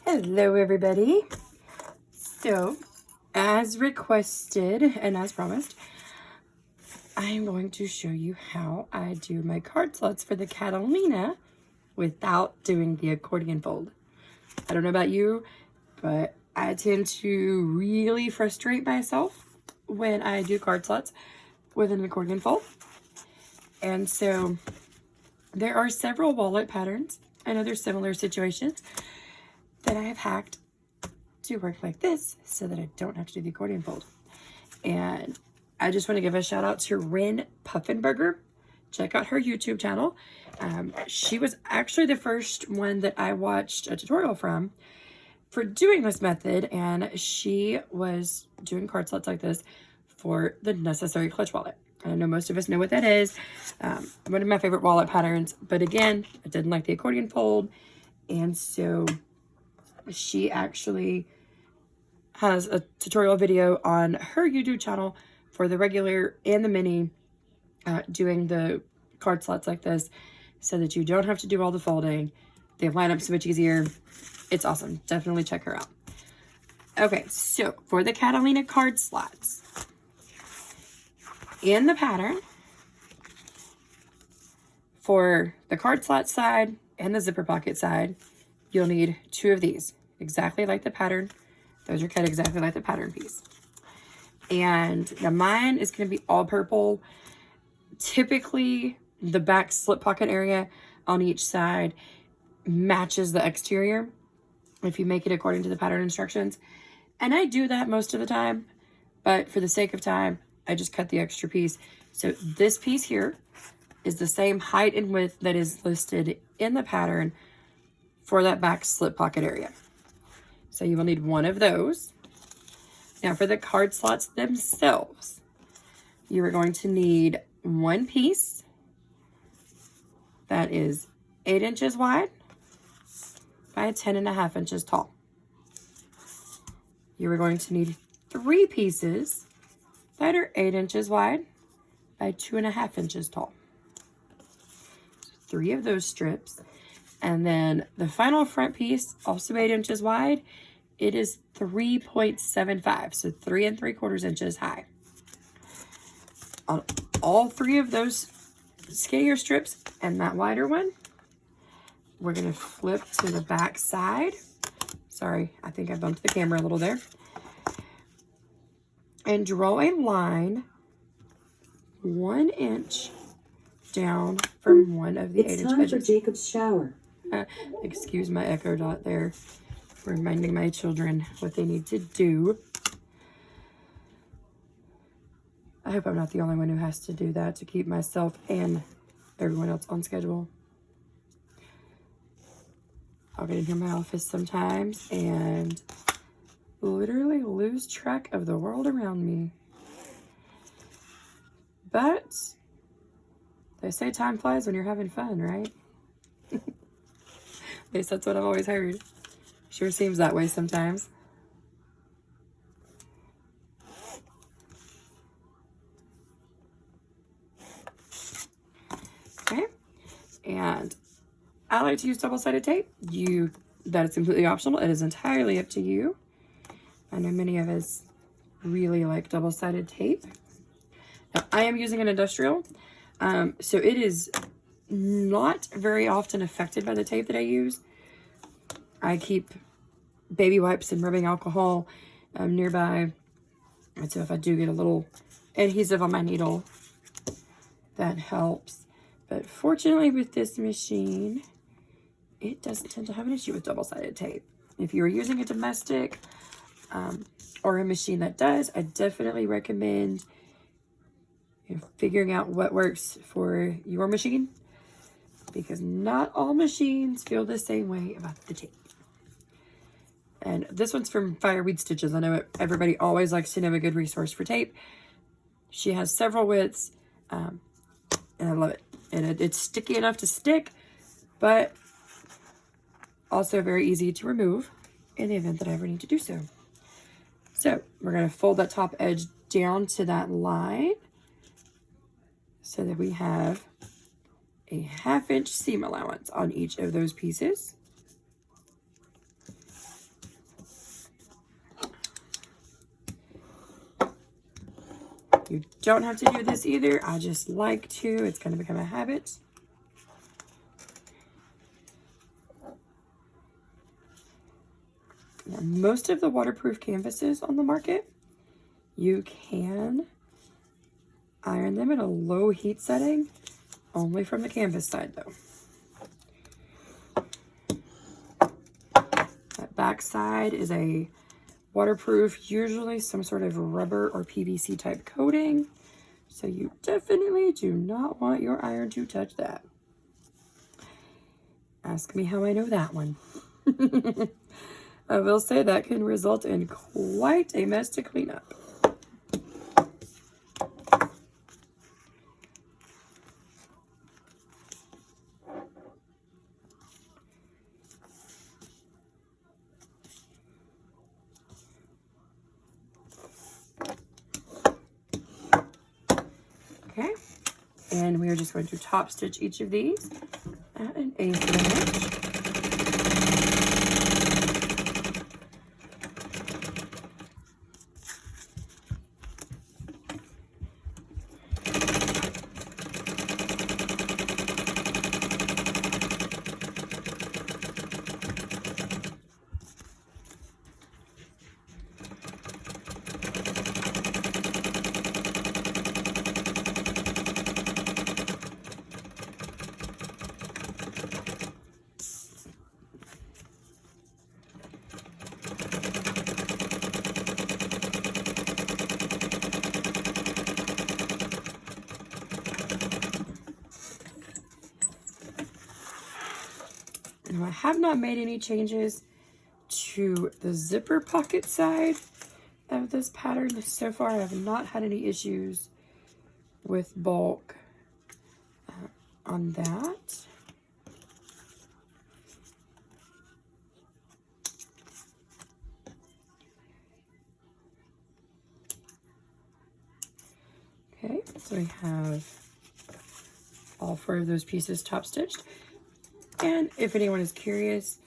Hello everybody. So, as requested and as promised, I am going to show you how I do my card slots for the Catalina without doing the accordion fold. I don't know about you, but I tend to really frustrate myself when I do card slots with an accordion fold. And so there are several wallet patterns and other similar situations that I have hacked to work like this so that I don't have to do the accordion fold. And I just want to give a shout out to Rin Puffenberger. Check out her YouTube channel. She was actually the first one that I watched a tutorial from for doing this method, and she was doing card slots like this for the Necessary Clutch wallet. I know most of us know what that is. One of my favorite wallet patterns, but again, I didn't like the accordion fold, and so she actually has a tutorial video on her YouTube channel for the regular and the mini, doing the card slots like this so that you don't have to do all the folding. They line up so much easier. It's awesome. Definitely check her out. Okay, so for the Catalina card slots, in the pattern, for the card slot side and the zipper pocket side, you'll need two of these, exactly like the pattern. Those are cut exactly like the pattern piece. And now mine is going to be all purple. Typically, the back slip pocket area on each side matches the exterior if you make it according to the pattern instructions. And I do that most of the time, but for the sake of time, I just cut the extra piece. So this piece here is the same height and width that is listed in the pattern for that back slip pocket area. So you will need one of those. Now for the card slots themselves, you are going to need one piece that is 8 inches wide by 10.5 inches tall. You are going to need 3 pieces that are 8 inches wide by 2.5 inches tall. So 3 of those strips. And then the final front piece, also 8 inches wide, it is 3.75, so 3 3/4 inches high. On all 3 of those skinnier strips and that wider one, we're going to flip to the back side. Sorry, I think I bumped the camera a little there. And draw a line 1 inch down from one of the 8-inch edges. It's time for Jacob's shower. Excuse my echo dot there, reminding my children what they need to do. I hope I'm not the only one who has to do that to keep myself and everyone else on schedule. I'll get in here in my office sometimes and literally lose track of the world around me. But they say time flies when you're having fun, right? At least that's what I've always heard. Sure seems that way sometimes. Okay, and I like to use double-sided tape. That is completely optional. It is entirely up to you. I know many of us really like double-sided tape. Now, I am using an industrial, so it is not very often affected by the tape that I use. I keep baby wipes and rubbing alcohol nearby, and so if I do get a little adhesive on my needle, that helps. But fortunately with this machine, it doesn't tend to have an issue with double-sided tape. If you're using a domestic or a machine that does, I definitely recommend figuring out what works for your machine, because not all machines feel the same way about the tape. And this one's from Fireweed Stitches. I know everybody always likes to know a good resource for tape. She has several widths, and I love it. And it's sticky enough to stick, but also very easy to remove in the event that I ever need to do so. So we're going to fold that top edge down to that line so that we have a 1/2 inch seam allowance on each of those pieces. You don't have to do this either. I just like to. It's going to become a habit. Now, most of the waterproof canvases on the market, you can iron them at a low heat setting, only from the canvas side though. That back side is a waterproof, usually some sort of rubber or PVC type coating. So you definitely do not want your iron to touch that. Ask me how I know that one. I will say that can result in quite a mess to clean up. Okay, and we are just going to top stitch each of these at an 1/8 of an inch. Now, I have not made any changes to the zipper pocket side of this pattern. So far, I have not had any issues with bulk on that. Okay, so we have all 4 of those pieces top stitched. And if anyone is curious,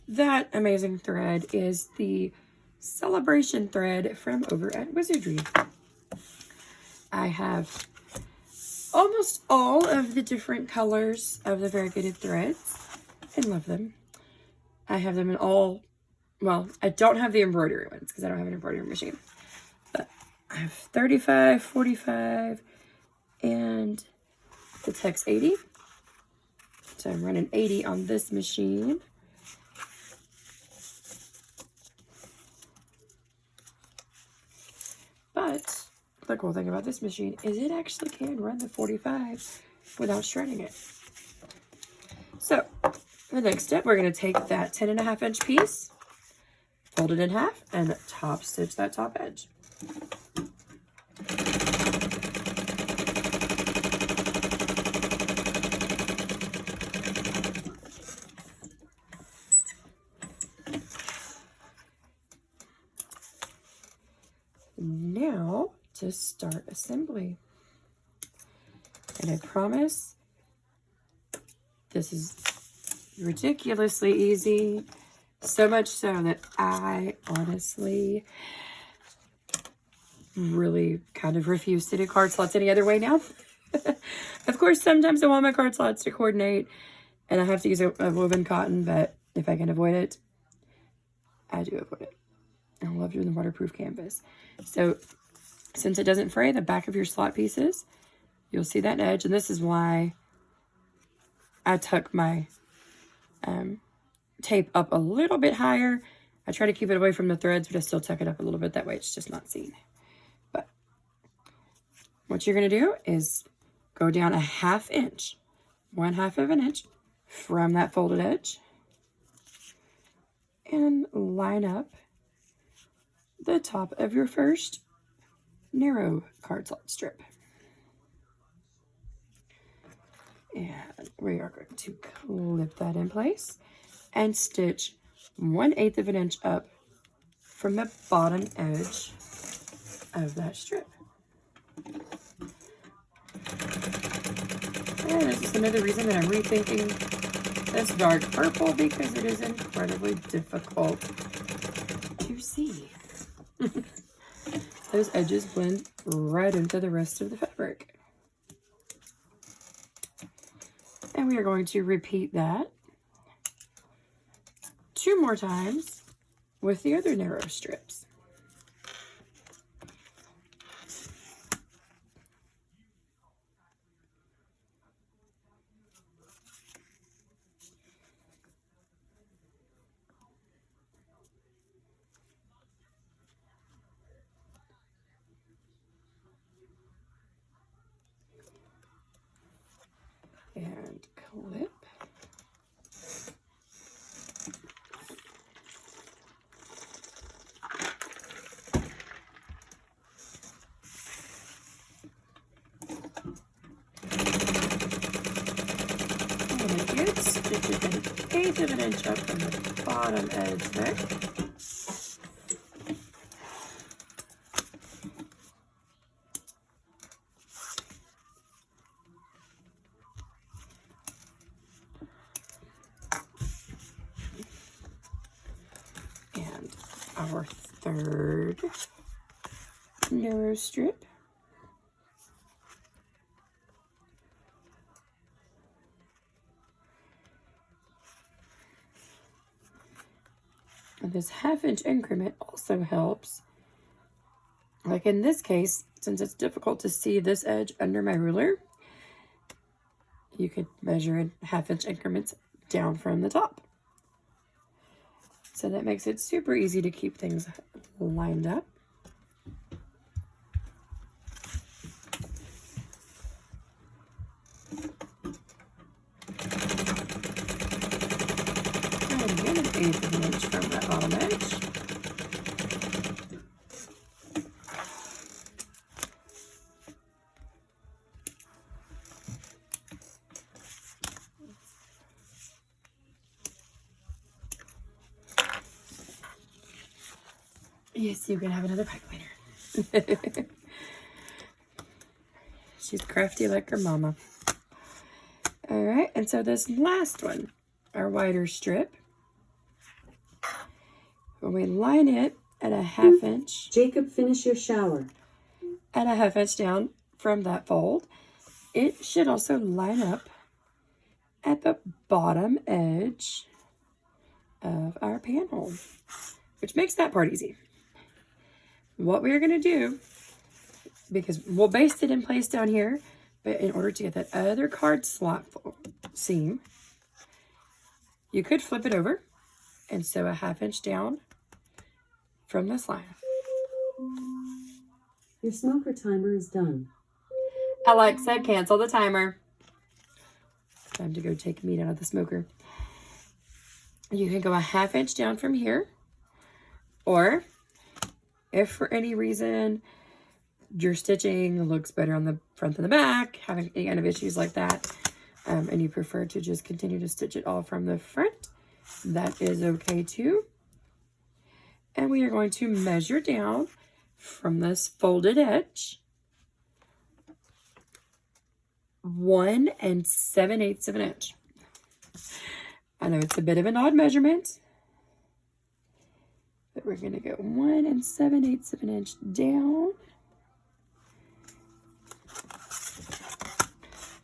that amazing thread is the celebration thread from over at Wizardry. I have almost all of the different colors of the variegated threads and love them. I have them in all, well, I don't have the embroidery ones because I don't have an embroidery machine. But I have 35, 45, and the Tex 80. So I'm running 80 on this machine. But the cool thing about this machine is it actually can run the 45 without shredding it. So the next step, we're going to take that 10.5 inch piece, fold it in half, and top stitch that top edge. Now to start assembly. And I promise this is ridiculously easy. So much so that I honestly really kind of refuse to do card slots any other way now. Of course, sometimes I want my card slots to coordinate and I have to use a woven cotton, but if I can avoid it, I do avoid it. I love doing the waterproof canvas. So since it doesn't fray the back of your slot pieces, you'll see that edge. And this is why I tuck my tape up a little bit higher. I try to keep it away from the threads, but I still tuck it up a little bit. That way it's just not seen. But what you're going to do is go down 1/2 inch, 1/2 of an inch from that folded edge and line up the top of your first narrow card slot strip. And we are going to clip that in place and stitch 1/8 of an inch up from the bottom edge of that strip. And this is another reason that I'm rethinking this dark purple, because it is incredibly difficult to see. those edges blend right into the rest of the fabric. And we are going to repeat that 2 more times with the other narrow strips. And clip. And again, stitch it an 1/8 of an inch up from the bottom edge there. And our third narrow strip. And this 1/2 inch increment also helps. Like in this case, since it's difficult to see this edge under my ruler, you could measure in 1/2 inch increments down from the top. So that makes it super easy to keep things lined up. And again, an 1/8 of an inch from that bottom edge. Yes, you can have another pie cleaner. She's crafty like her mama. All right, and so this last one, our wider strip, when we line it at a 1/2 inch. Jacob, finish your shower. At a 1/2 inch down from that fold, it should also line up at the bottom edge of our panel, which makes that part easy. What we're going to do, because we'll baste it in place down here, but in order to get that other card slot seam, you could flip it over and sew a 1/2 inch down from this line. Your smoker timer is done. Alexa, cancel the timer. Time to go take meat out of the smoker. You can go a 1/2 inch down from here, or if for any reason your stitching looks better on the front than the back, having any kind of issues like that, and you prefer to just continue to stitch it all from the front, that is okay too. And we are going to measure down from this folded edge 1 7/8 of an inch. I know it's a bit of an odd measurement, but we're going to go 1 7/8 of an inch down.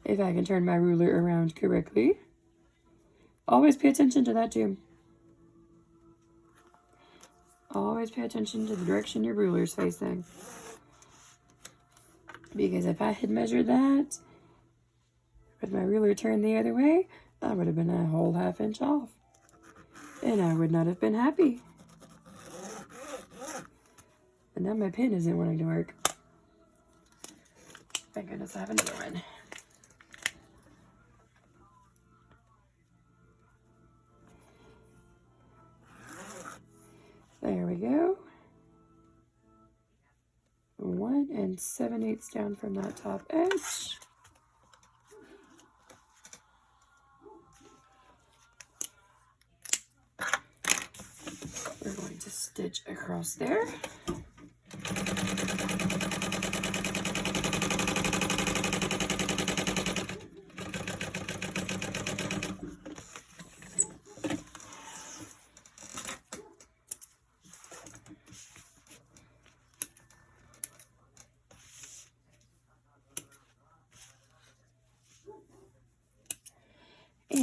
If I can turn my ruler around correctly. Always pay attention to that too. Always pay attention to the direction your ruler is facing. Because if I had measured that with my ruler turned the other way, I would have been a whole 1/2 inch off. And I would not have been happy. And now my pen isn't wanting to work. Thank goodness I have another one. There we go. 1 7/8 down from that top edge. We're going to stitch across there.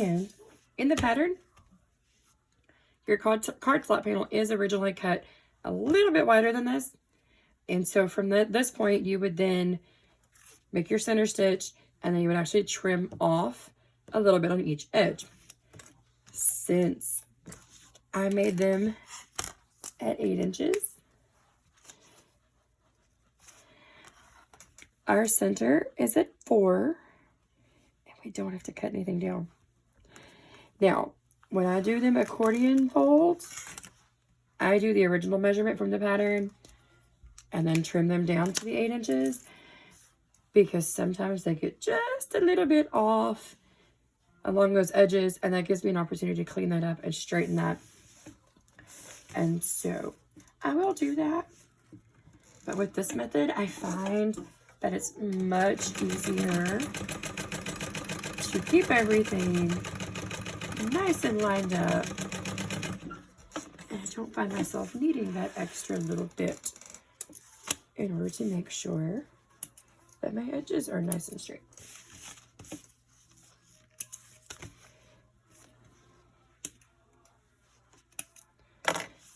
And in the pattern, your card slot panel is originally cut a little bit wider than this. And so from this point, you would then make your center stitch, and then you would actually trim off a little bit on each edge. Since I made them at 8 inches, our center is at 4, and we don't have to cut anything down. Now, when I do them accordion folds, I do the original measurement from the pattern and then trim them down to the 8 inches, because sometimes they get just a little bit off along those edges, and that gives me an opportunity to clean that up and straighten that. And so I will do that. But with this method, I find that it's much easier to keep everything nice and lined up. And I don't find myself needing that extra little bit in order to make sure that my edges are nice and straight.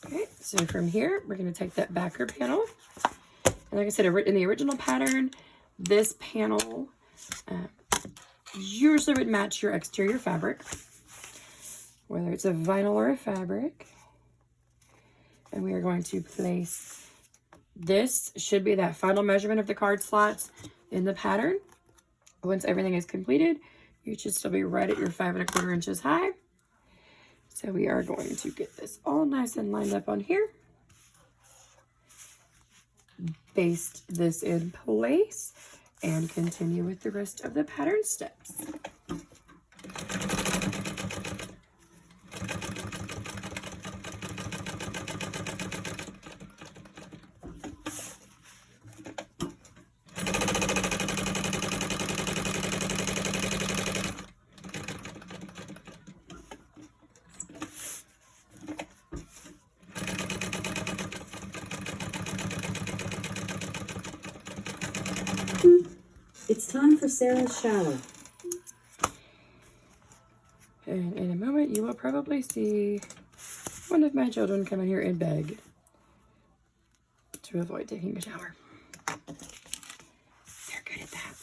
Okay, so from here, we're going to take that backer panel. And like I said, in the original pattern, this panel usually would match your exterior fabric, whether it's a vinyl or a fabric. And we are going to place, this should be that final measurement of the card slots in the pattern. Once everything is completed, you should still be right at your 5 1/4 inches high. So we are going to get this all nice and lined up on here. Baste this in place and continue with the rest of the pattern steps. It's time for Sarah's shower. And in a moment, you will probably see one of my children come in here and beg to avoid taking a shower. They're good at that.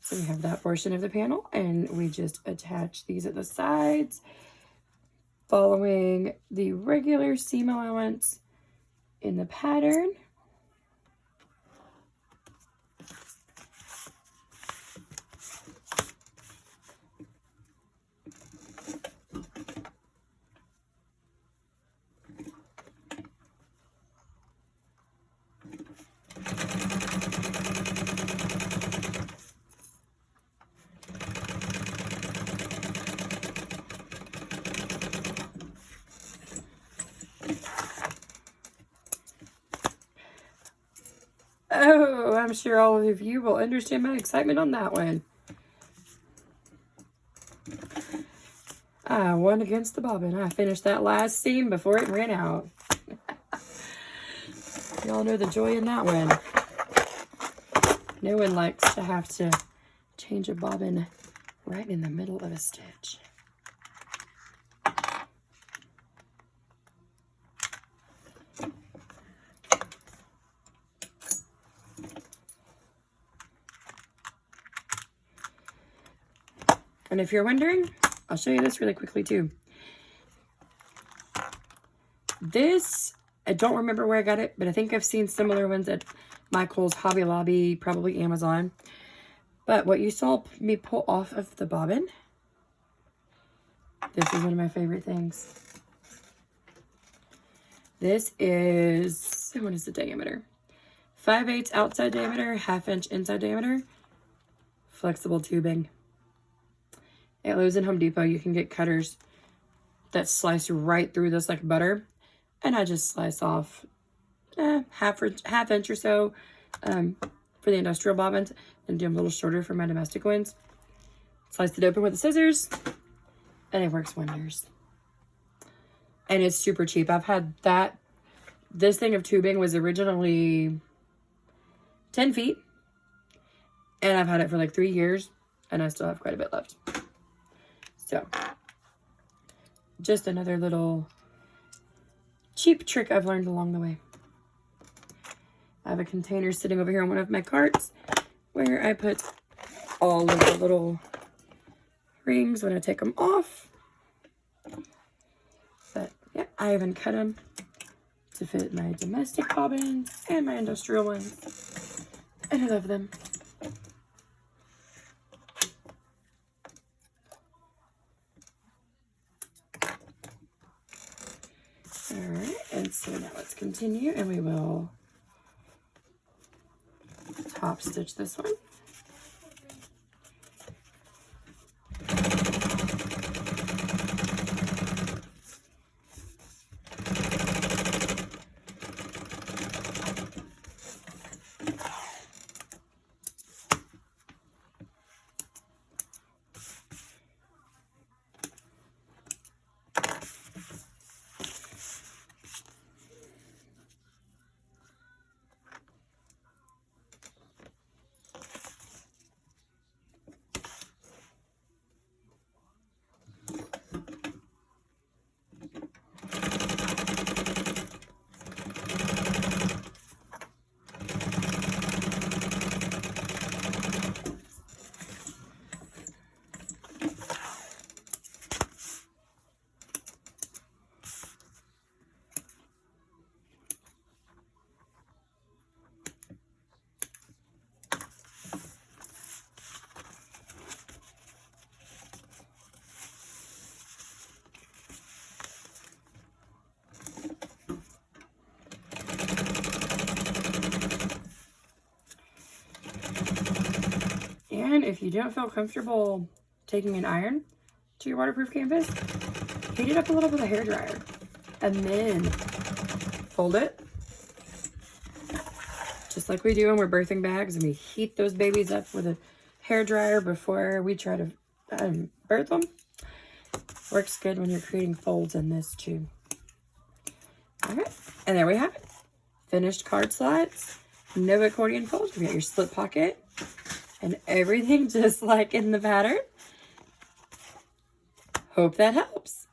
So we have that portion of the panel, and we just attach these at the sides, following the regular seam allowance in the pattern. Oh, I'm sure all of you will understand my excitement on that one. I won against the bobbin. I finished that last seam before it ran out. Y'all know the joy in that one. No one likes to have to change a bobbin right in the middle of a stitch. And if you're wondering, I'll show you this really quickly too. This, I don't remember where I got it, but I think I've seen similar ones at Michael's, Hobby Lobby, probably Amazon. But what you saw me pull off of the bobbin, this is one of my favorite things. This is, what is the diameter? 5/8 outside diameter, 1/2 inch inside diameter, flexible tubing. At Lowe's and Home Depot, you can get cutters that slice right through this like butter. And I just slice off half inch or so for the industrial bobbins, and do them a little shorter for my domestic ones. Slice it open with the scissors, and it works wonders. And it's super cheap. I've had that. This thing of tubing was originally 10 feet, and I've had it for like 3 years, and I still have quite a bit left. So, just another little cheap trick I've learned along the way. I have a container sitting over here on one of my carts where I put all of the little rings when I take them off. But yeah, I even cut them to fit my domestic bobbins and my industrial ones. And I love them. Alright, and so now let's continue and we will top stitch this one. And if you don't feel comfortable taking an iron to your waterproof canvas, heat it up a little with a hairdryer and then fold it. Just like we do when we're birthing bags and we heat those babies up with a hairdryer before we try to birth them. Works good when you're creating folds in this too. Okay, and there we have it. Finished card slots, no accordion folds. You got your slip pocket and everything just like in the pattern. Hope that helps.